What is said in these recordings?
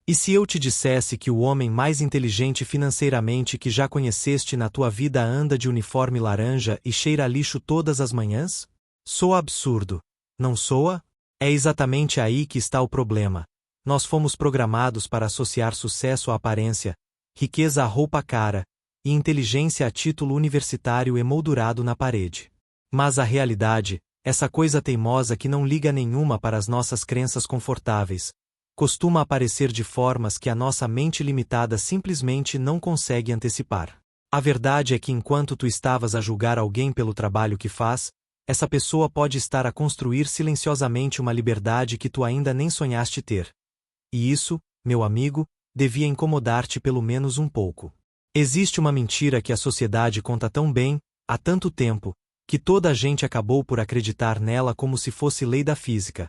E se eu te dissesse que o homem mais inteligente financeiramente que já conheceste na tua vida anda de uniforme laranja e cheira a lixo todas as manhãs? Soa absurdo, não soa? É exatamente aí que está o problema. Nós fomos programados para associar sucesso à aparência, riqueza à roupa cara, e inteligência a título universitário emoldurado na parede. Mas a realidade, essa coisa teimosa que não liga nenhuma para as nossas crenças confortáveis, costuma aparecer de formas que a nossa mente limitada simplesmente não consegue antecipar. A verdade é que enquanto tu estavas a julgar alguém pelo trabalho que faz, essa pessoa pode estar a construir silenciosamente uma liberdade que tu ainda nem sonhaste ter. E isso, meu amigo, devia incomodar-te pelo menos um pouco. Existe uma mentira que a sociedade conta tão bem, há tanto tempo, que toda a gente acabou por acreditar nela como se fosse lei da física.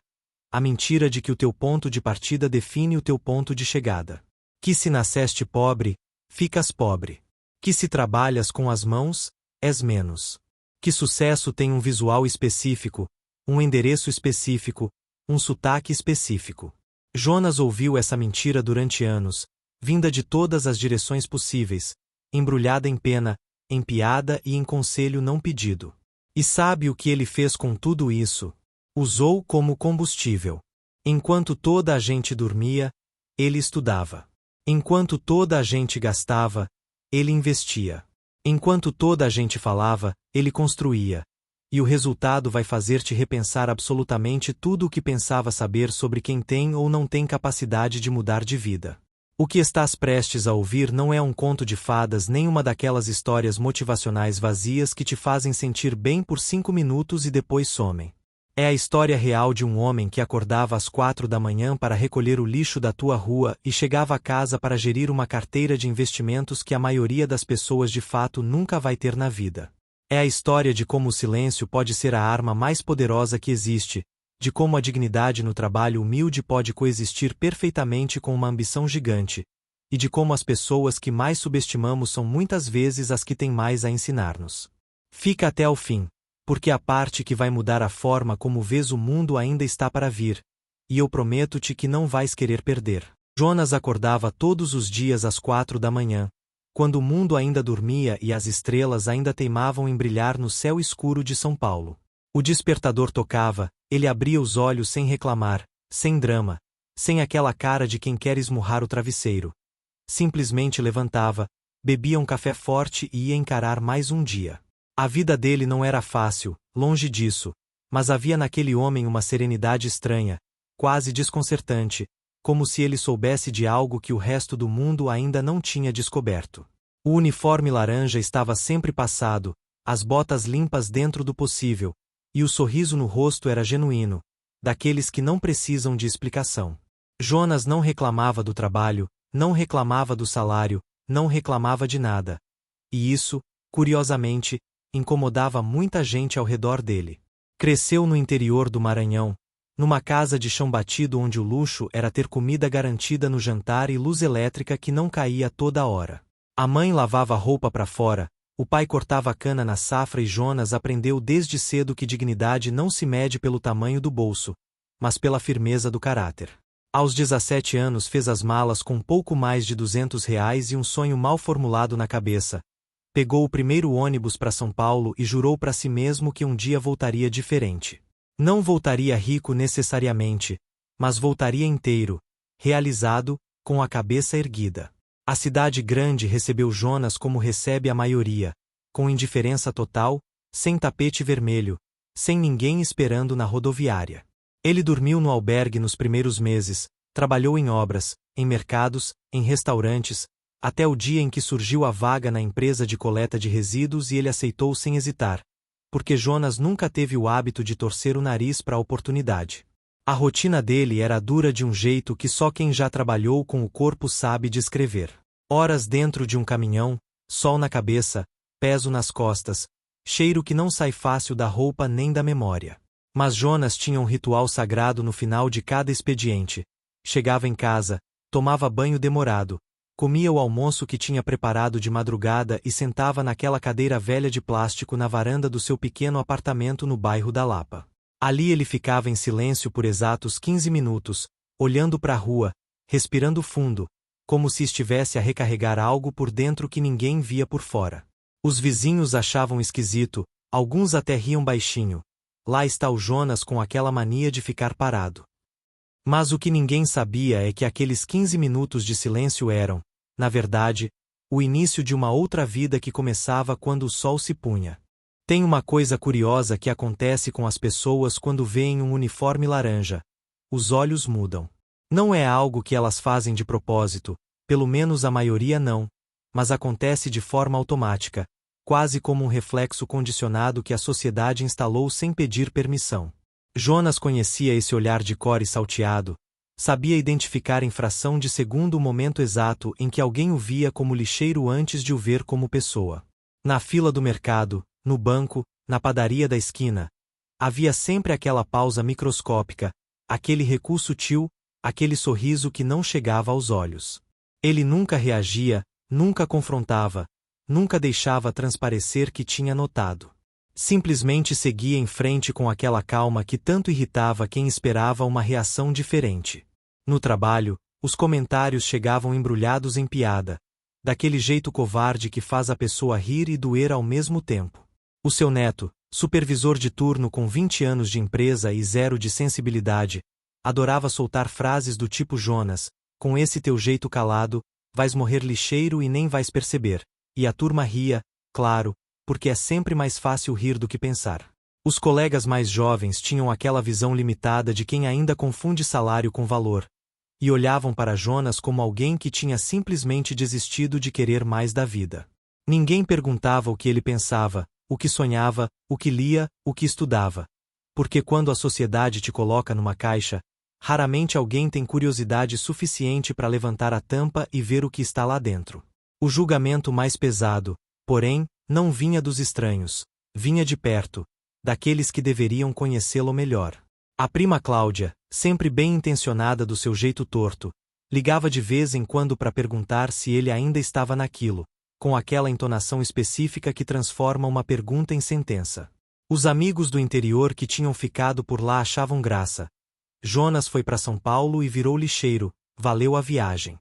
A mentira de que o teu ponto de partida define o teu ponto de chegada. Que se nasceste pobre, ficas pobre. Que se trabalhas com as mãos, és menos. Que sucesso tem um visual específico, um endereço específico, um sotaque específico. Jonas ouviu essa mentira durante anos, vinda de todas as direções possíveis, embrulhada em pena, em piada e em conselho não pedido. E sabe o que ele fez com tudo isso? Usou como combustível. Enquanto toda a gente dormia, ele estudava. Enquanto toda a gente gastava, ele investia. Enquanto toda a gente falava, ele construía. E o resultado vai fazer-te repensar absolutamente tudo o que pensava saber sobre quem tem ou não tem capacidade de mudar de vida. O que estás prestes a ouvir não é um conto de fadas nem uma daquelas histórias motivacionais vazias que te fazem sentir bem por 5 minutos e depois somem. É a história real de um homem que acordava às 4 da manhã para recolher o lixo da tua rua e chegava a casa para gerir uma carteira de investimentos que a maioria das pessoas de fato nunca vai ter na vida. É a história de como o silêncio pode ser a arma mais poderosa que existe, de como a dignidade no trabalho humilde pode coexistir perfeitamente com uma ambição gigante, e de como as pessoas que mais subestimamos são muitas vezes as que têm mais a ensinar-nos. Fica até ao fim, porque a parte que vai mudar a forma como vês o mundo ainda está para vir, e eu prometo-te que não vais querer perder. Jonas acordava todos os dias às 4 da manhã, quando o mundo ainda dormia e as estrelas ainda teimavam em brilhar no céu escuro de São Paulo. O despertador tocava, ele abria os olhos sem reclamar, sem drama, sem aquela cara de quem quer esmurrar o travesseiro. Simplesmente levantava, bebia um café forte e ia encarar mais um dia. A vida dele não era fácil, longe disso, mas havia naquele homem uma serenidade estranha, quase desconcertante, como se ele soubesse de algo que o resto do mundo ainda não tinha descoberto. O uniforme laranja estava sempre passado, as botas limpas dentro do possível, e o sorriso no rosto era genuíno, daqueles que não precisam de explicação. Jonas não reclamava do trabalho, não reclamava do salário, não reclamava de nada. E isso, curiosamente, incomodava muita gente ao redor dele. Cresceu no interior do Maranhão, numa casa de chão batido onde o luxo era ter comida garantida no jantar e luz elétrica que não caía toda hora. A mãe lavava roupa para fora, o pai cortava cana na safra e Jonas aprendeu desde cedo que dignidade não se mede pelo tamanho do bolso, mas pela firmeza do caráter. Aos 17 anos fez as malas com pouco mais de R$ 200 e um sonho mal formulado na cabeça. Pegou o primeiro ônibus para São Paulo e jurou para si mesmo que um dia voltaria diferente. Não voltaria rico necessariamente, mas voltaria inteiro, realizado, com a cabeça erguida. A cidade grande recebeu Jonas como recebe a maioria, com indiferença total, sem tapete vermelho, sem ninguém esperando na rodoviária. Ele dormiu no albergue nos primeiros meses, trabalhou em obras, em mercados, em restaurantes, até o dia em que surgiu a vaga na empresa de coleta de resíduos e ele aceitou sem hesitar, porque Jonas nunca teve o hábito de torcer o nariz para a oportunidade. A rotina dele era dura de um jeito que só quem já trabalhou com o corpo sabe descrever. Horas dentro de um caminhão, sol na cabeça, peso nas costas, cheiro que não sai fácil da roupa nem da memória. Mas Jonas tinha um ritual sagrado no final de cada expediente. Chegava em casa, tomava banho demorado, comia o almoço que tinha preparado de madrugada e sentava naquela cadeira velha de plástico na varanda do seu pequeno apartamento no bairro da Lapa. Ali ele ficava em silêncio por exatos 15 minutos, olhando para a rua, respirando fundo, como se estivesse a recarregar algo por dentro que ninguém via por fora. Os vizinhos achavam esquisito, alguns até riam baixinho. Lá está o Jonas com aquela mania de ficar parado. Mas o que ninguém sabia é que aqueles 15 minutos de silêncio eram, na verdade, o início de uma outra vida que começava quando o sol se punha. Tem uma coisa curiosa que acontece com as pessoas quando veem um uniforme laranja. Os olhos mudam. Não é algo que elas fazem de propósito, pelo menos a maioria não, mas acontece de forma automática, quase como um reflexo condicionado que a sociedade instalou sem pedir permissão. Jonas conhecia esse olhar de cor e salteado, sabia identificar em fração de segundo o momento exato em que alguém o via como lixeiro antes de o ver como pessoa. Na fila do mercado, no banco, na padaria da esquina, havia sempre aquela pausa microscópica, aquele recuo sutil, aquele sorriso que não chegava aos olhos. Ele nunca reagia, nunca confrontava, nunca deixava transparecer que tinha notado. Simplesmente seguia em frente com aquela calma que tanto irritava quem esperava uma reação diferente. No trabalho, os comentários chegavam embrulhados em piada, daquele jeito covarde que faz a pessoa rir e doer ao mesmo tempo. O seu neto, supervisor de turno com 20 anos de empresa e zero de sensibilidade, adorava soltar frases do tipo Jonas, com esse teu jeito calado, vais morrer lixeiro e nem vais perceber. E a turma ria, claro, porque é sempre mais fácil rir do que pensar. Os colegas mais jovens tinham aquela visão limitada de quem ainda confunde salário com valor, e olhavam para Jonas como alguém que tinha simplesmente desistido de querer mais da vida. Ninguém perguntava o que ele pensava, o que sonhava, o que lia, o que estudava. Porque quando a sociedade te coloca numa caixa, raramente alguém tem curiosidade suficiente para levantar a tampa e ver o que está lá dentro. O julgamento mais pesado, porém, não vinha dos estranhos, vinha de perto, daqueles que deveriam conhecê-lo melhor. A prima Cláudia, sempre bem intencionada do seu jeito torto, ligava de vez em quando para perguntar se ele ainda estava naquilo, com aquela entonação específica que transforma uma pergunta em sentença. Os amigos do interior que tinham ficado por lá achavam graça. Jonas foi para São Paulo e virou lixeiro, valeu a viagem.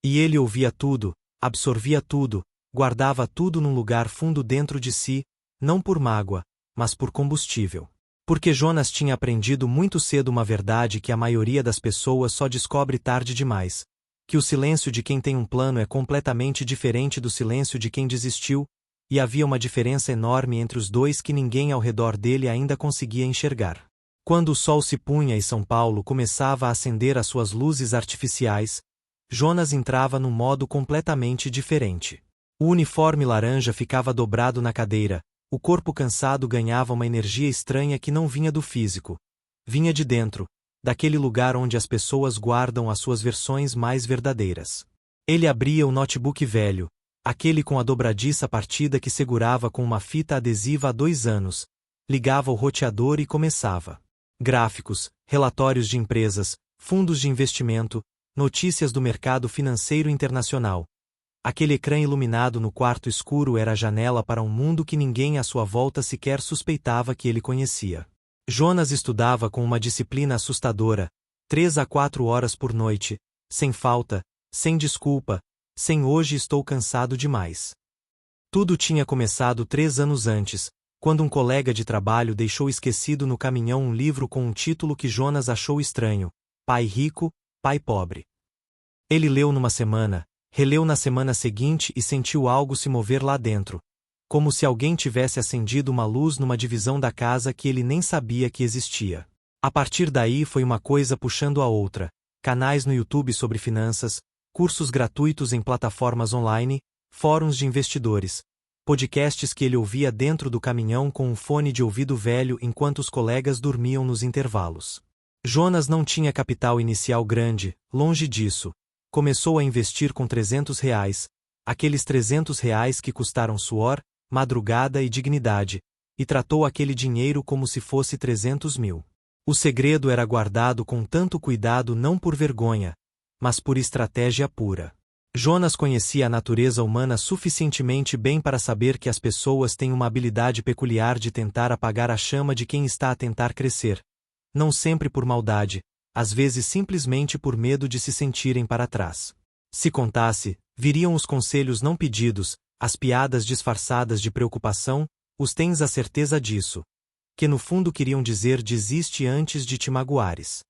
E ele ouvia tudo, absorvia tudo, guardava tudo num lugar fundo dentro de si, não por mágoa, mas por combustível. Porque Jonas tinha aprendido muito cedo uma verdade que a maioria das pessoas só descobre tarde demais, que o silêncio de quem tem um plano é completamente diferente do silêncio de quem desistiu, e havia uma diferença enorme entre os dois que ninguém ao redor dele ainda conseguia enxergar. Quando o sol se punha e São Paulo começava a acender as suas luzes artificiais, Jonas entrava num modo completamente diferente. O uniforme laranja ficava dobrado na cadeira, o corpo cansado ganhava uma energia estranha que não vinha do físico. Vinha de dentro, daquele lugar onde as pessoas guardam as suas versões mais verdadeiras. Ele abria o notebook velho, aquele com a dobradiça partida que segurava com uma fita adesiva há 2 anos, ligava o roteador e começava. Gráficos, relatórios de empresas, fundos de investimento, notícias do mercado financeiro internacional. Aquele ecrã iluminado no quarto escuro era a janela para um mundo que ninguém à sua volta sequer suspeitava que ele conhecia. Jonas estudava com uma disciplina assustadora, 3 a 4 horas por noite, sem falta, sem desculpa, sem hoje estou cansado demais. Tudo tinha começado 3 anos antes, quando um colega de trabalho deixou esquecido no caminhão um livro com um título que Jonas achou estranho: Pai Rico, Pai Pobre. Ele leu numa semana, releu na semana seguinte e sentiu algo se mover lá dentro, como se alguém tivesse acendido uma luz numa divisão da casa que ele nem sabia que existia. A partir daí foi uma coisa puxando a outra, canais no YouTube sobre finanças, cursos gratuitos em plataformas online, fóruns de investidores, podcasts que ele ouvia dentro do caminhão com um fone de ouvido velho enquanto os colegas dormiam nos intervalos. Jonas não tinha capital inicial grande, longe disso. Começou a investir com R$300, aqueles R$300 que custaram suor, madrugada e dignidade, e tratou aquele dinheiro como se fosse 300 mil. O segredo era guardado com tanto cuidado não por vergonha, mas por estratégia pura. Jonas conhecia a natureza humana suficientemente bem para saber que as pessoas têm uma habilidade peculiar de tentar apagar a chama de quem está a tentar crescer. Não sempre por maldade, às vezes simplesmente por medo de se sentirem para trás. Se contasse, viriam os conselhos não pedidos, as piadas disfarçadas de preocupação, os tens a certeza disso. Que no fundo queriam dizer desiste antes de te magoares.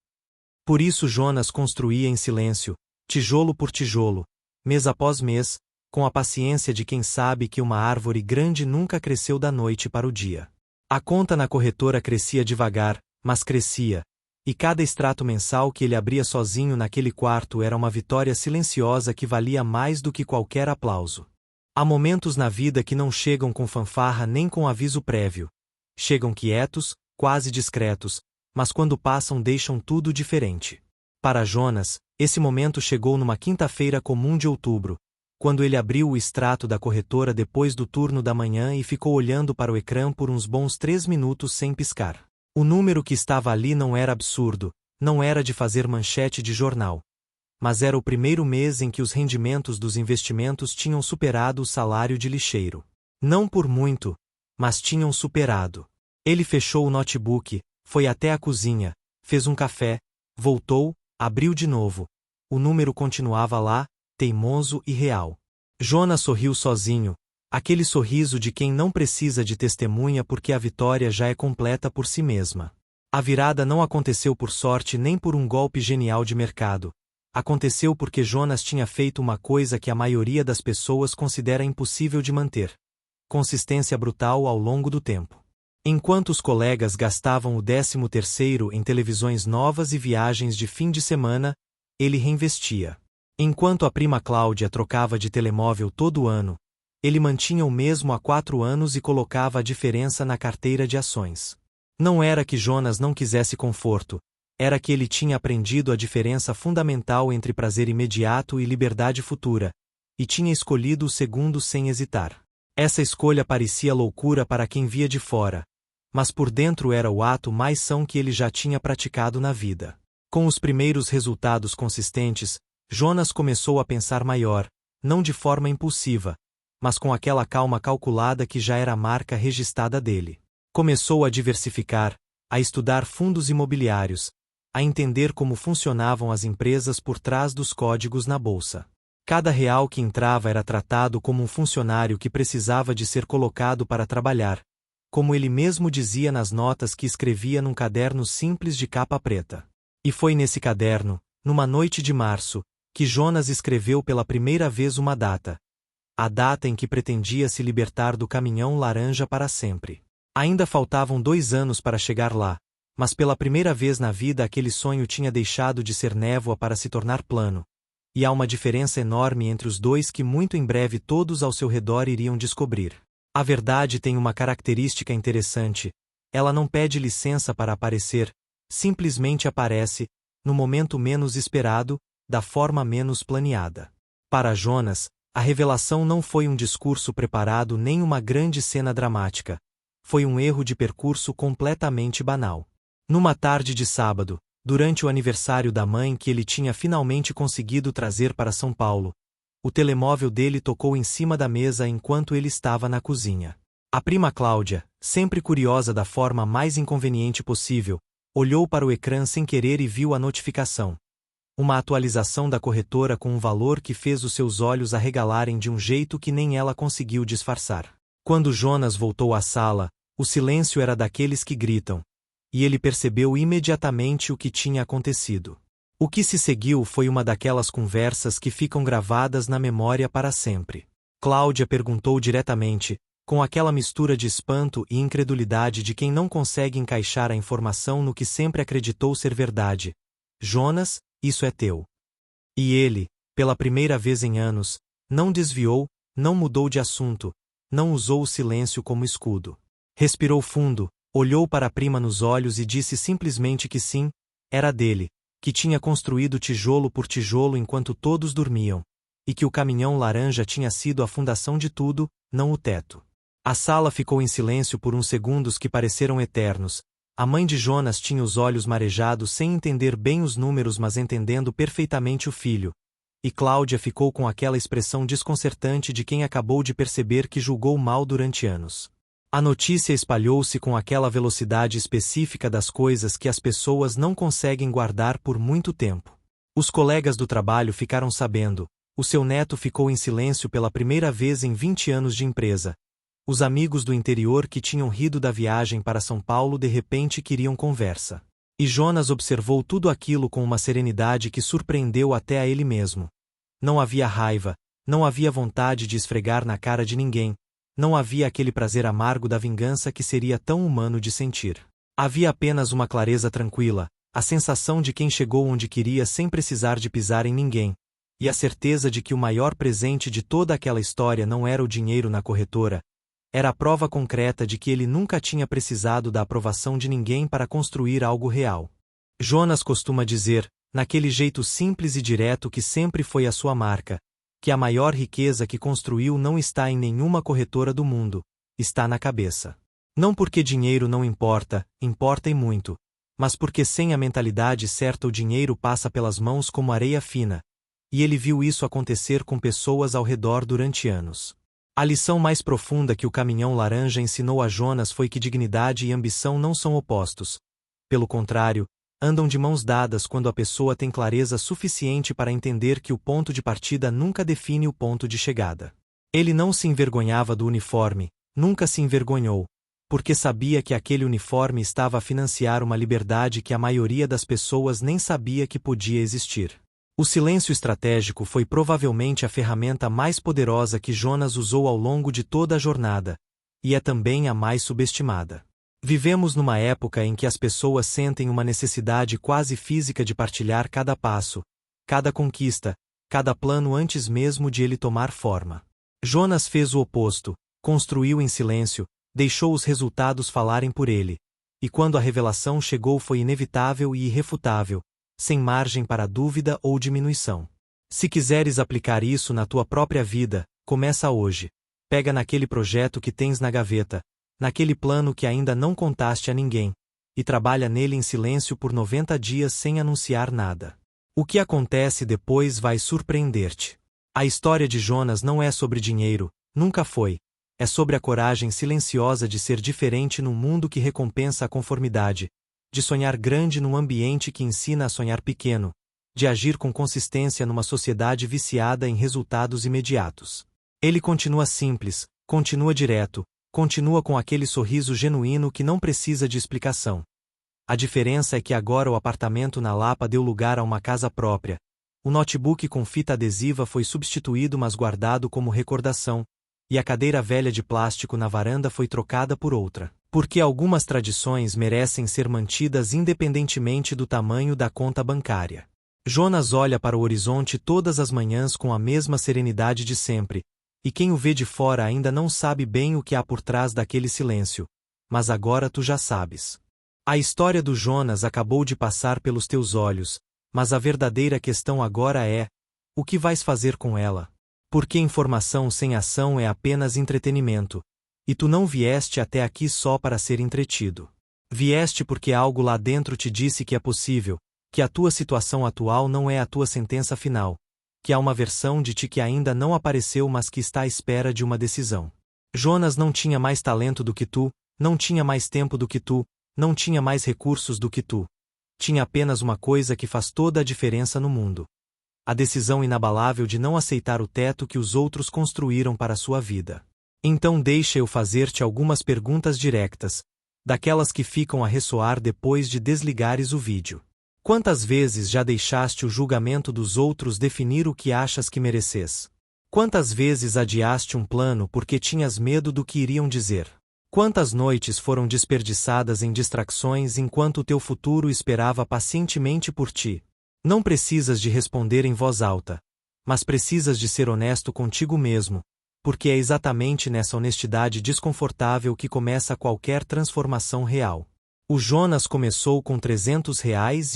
Por isso Jonas construía em silêncio, tijolo por tijolo, mês após mês, com a paciência de quem sabe que uma árvore grande nunca cresceu da noite para o dia. A conta na corretora crescia devagar, mas crescia, e cada extrato mensal que ele abria sozinho naquele quarto era uma vitória silenciosa que valia mais do que qualquer aplauso. Há momentos na vida que não chegam com fanfarra nem com aviso prévio. Chegam quietos, quase discretos, mas quando passam deixam tudo diferente. Para Jonas, esse momento chegou numa quinta-feira comum de outubro, quando ele abriu o extrato da corretora depois do turno da manhã e ficou olhando para o ecrã por uns bons 3 minutos sem piscar. O número que estava ali não era absurdo, não era de fazer manchete de jornal. Mas era o primeiro mês em que os rendimentos dos investimentos tinham superado o salário de lixeiro. Não por muito, mas tinham superado. Ele fechou o notebook, foi até a cozinha, fez um café, voltou, abriu de novo. O número continuava lá, teimoso e real. Jonas sorriu sozinho, aquele sorriso de quem não precisa de testemunha porque a vitória já é completa por si mesma. A virada não aconteceu por sorte nem por um golpe genial de mercado. Aconteceu porque Jonas tinha feito uma coisa que a maioria das pessoas considera impossível de manter: consistência brutal ao longo do tempo. Enquanto os colegas gastavam o 13º em televisões novas e viagens de fim de semana, ele reinvestia. Enquanto a prima Cláudia trocava de telemóvel todo ano, ele mantinha o mesmo há 4 anos e colocava a diferença na carteira de ações. Não era que Jonas não quisesse conforto, era que ele tinha aprendido a diferença fundamental entre prazer imediato e liberdade futura, e tinha escolhido o segundo sem hesitar. Essa escolha parecia loucura para quem via de fora, mas por dentro era o ato mais são que ele já tinha praticado na vida. Com os primeiros resultados consistentes, Jonas começou a pensar maior, não de forma impulsiva, mas com aquela calma calculada que já era a marca registrada dele. Começou a diversificar, a estudar fundos imobiliários, a entender como funcionavam as empresas por trás dos códigos na bolsa. Cada real que entrava era tratado como um funcionário que precisava de ser colocado para trabalhar, como ele mesmo dizia nas notas que escrevia num caderno simples de capa preta. E foi nesse caderno, numa noite de março, que Jonas escreveu pela primeira vez uma data. A data em que pretendia se libertar do caminhão laranja para sempre. Ainda faltavam 2 anos para chegar lá, mas pela primeira vez na vida aquele sonho tinha deixado de ser névoa para se tornar plano. E há uma diferença enorme entre os dois que muito em breve todos ao seu redor iriam descobrir. A verdade tem uma característica interessante: ela não pede licença para aparecer, simplesmente aparece, no momento menos esperado, da forma menos planeada. Para Jonas, a revelação não foi um discurso preparado nem uma grande cena dramática. Foi um erro de percurso completamente banal. Numa tarde de sábado, durante o aniversário da mãe que ele tinha finalmente conseguido trazer para São Paulo, o telemóvel dele tocou em cima da mesa enquanto ele estava na cozinha. A prima Cláudia, sempre curiosa da forma mais inconveniente possível, olhou para o ecrã sem querer e viu a notificação. Uma atualização da corretora com um valor que fez os seus olhos arregalarem de um jeito que nem ela conseguiu disfarçar. Quando Jonas voltou à sala, o silêncio era daqueles que gritam. E ele percebeu imediatamente o que tinha acontecido. O que se seguiu foi uma daquelas conversas que ficam gravadas na memória para sempre. Cláudia perguntou diretamente, com aquela mistura de espanto e incredulidade de quem não consegue encaixar a informação no que sempre acreditou ser verdade: Jonas, isso é teu. E ele, pela primeira vez em anos, não desviou, não mudou de assunto, não usou o silêncio como escudo. Respirou fundo, olhou para a prima nos olhos e disse simplesmente que sim, era dele, que tinha construído tijolo por tijolo enquanto todos dormiam, e que o caminhão laranja tinha sido a fundação de tudo, não o teto. A sala ficou em silêncio por uns segundos que pareceram eternos. A mãe de Jonas tinha os olhos marejados sem entender bem os números, mas entendendo perfeitamente o filho. E Cláudia ficou com aquela expressão desconcertante de quem acabou de perceber que julgou mal durante anos. A notícia espalhou-se com aquela velocidade específica das coisas que as pessoas não conseguem guardar por muito tempo. Os colegas do trabalho ficaram sabendo, o seu neto ficou em silêncio pela primeira vez em 20 anos de empresa. Os amigos do interior que tinham rido da viagem para São Paulo de repente queriam conversa. E Jonas observou tudo aquilo com uma serenidade que surpreendeu até a ele mesmo. Não havia raiva, não havia vontade de esfregar na cara de ninguém, não havia aquele prazer amargo da vingança que seria tão humano de sentir. Havia apenas uma clareza tranquila, a sensação de quem chegou onde queria sem precisar de pisar em ninguém, e a certeza de que o maior presente de toda aquela história não era o dinheiro na corretora, era a prova concreta de que ele nunca tinha precisado da aprovação de ninguém para construir algo real. Jonas costuma dizer, naquele jeito simples e direto que sempre foi a sua marca, que a maior riqueza que construiu não está em nenhuma corretora do mundo, está na cabeça. Não porque dinheiro não importa, importa e muito, mas porque sem a mentalidade certa o dinheiro passa pelas mãos como areia fina, e ele viu isso acontecer com pessoas ao redor durante anos. A lição mais profunda que o caminhão laranja ensinou a Jonas foi que dignidade e ambição não são opostos. Pelo contrário, andam de mãos dadas quando a pessoa tem clareza suficiente para entender que o ponto de partida nunca define o ponto de chegada. Ele não se envergonhava do uniforme, nunca se envergonhou, porque sabia que aquele uniforme estava a financiar uma liberdade que a maioria das pessoas nem sabia que podia existir. O silêncio estratégico foi provavelmente a ferramenta mais poderosa que Jonas usou ao longo de toda a jornada, e é também a mais subestimada. Vivemos numa época em que as pessoas sentem uma necessidade quase física de partilhar cada passo, cada conquista, cada plano antes mesmo de ele tomar forma. Jonas fez o oposto, construiu em silêncio, deixou os resultados falarem por ele, e quando a revelação chegou foi inevitável e irrefutável, sem margem para dúvida ou diminuição. Se quiseres aplicar isso na tua própria vida, começa hoje. Pega naquele projeto que tens na gaveta, naquele plano que ainda não contaste a ninguém, e trabalha nele em silêncio por 90 dias sem anunciar nada. O que acontece depois vai surpreender-te. A história de Jonas não é sobre dinheiro, nunca foi. É sobre a coragem silenciosa de ser diferente num mundo que recompensa a conformidade, de sonhar grande num ambiente que ensina a sonhar pequeno, de agir com consistência numa sociedade viciada em resultados imediatos. Ele continua simples, continua direto, continua com aquele sorriso genuíno que não precisa de explicação. A diferença é que agora o apartamento na Lapa deu lugar a uma casa própria. O notebook com fita adesiva foi substituído mas guardado como recordação, e a cadeira velha de plástico na varanda foi trocada por outra. Porque algumas tradições merecem ser mantidas independentemente do tamanho da conta bancária. Jonas olha para o horizonte todas as manhãs com a mesma serenidade de sempre, e quem o vê de fora ainda não sabe bem o que há por trás daquele silêncio, mas agora tu já sabes. A história do Jonas acabou de passar pelos teus olhos, mas a verdadeira questão agora é: o que vais fazer com ela? Porque informação sem ação é apenas entretenimento, e tu não vieste até aqui só para ser entretido. Vieste porque algo lá dentro te disse que é possível, que a tua situação atual não é a tua sentença final, que há uma versão de ti que ainda não apareceu mas que está à espera de uma decisão. Jonas não tinha mais talento do que tu, não tinha mais tempo do que tu, não tinha mais recursos do que tu. Tinha apenas uma coisa que faz toda a diferença no mundo: a decisão inabalável de não aceitar o teto que os outros construíram para a sua vida. Então deixa eu fazer-te algumas perguntas diretas, daquelas que ficam a ressoar depois de desligares o vídeo. Quantas vezes já deixaste o julgamento dos outros definir o que achas que mereces? Quantas vezes adiaste um plano porque tinhas medo do que iriam dizer? Quantas noites foram desperdiçadas em distrações enquanto o teu futuro esperava pacientemente por ti? Não precisas de responder em voz alta, mas precisas de ser honesto contigo mesmo, porque é exatamente nessa honestidade desconfortável que começa qualquer transformação real. O Jonas começou com R$ 300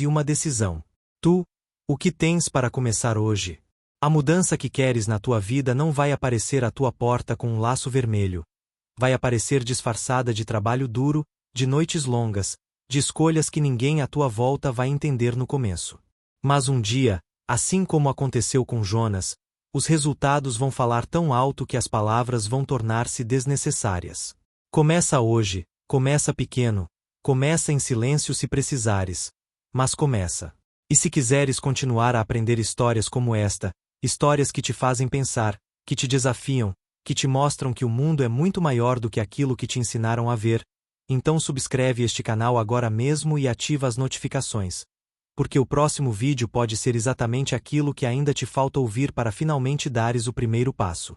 e uma decisão. Tu, o que tens para começar hoje? A mudança que queres na tua vida não vai aparecer à tua porta com um laço vermelho. Vai aparecer disfarçada de trabalho duro, de noites longas, de escolhas que ninguém à tua volta vai entender no começo. Mas um dia, assim como aconteceu com Jonas, os resultados vão falar tão alto que as palavras vão tornar-se desnecessárias. Começa hoje, começa pequeno, começa em silêncio se precisares. Mas começa. E se quiseres continuar a aprender histórias como esta, histórias que te fazem pensar, que te desafiam, que te mostram que o mundo é muito maior do que aquilo que te ensinaram a ver, então subscreve este canal agora mesmo e ativa as notificações. Porque o próximo vídeo pode ser exatamente aquilo que ainda te falta ouvir para finalmente dares o primeiro passo.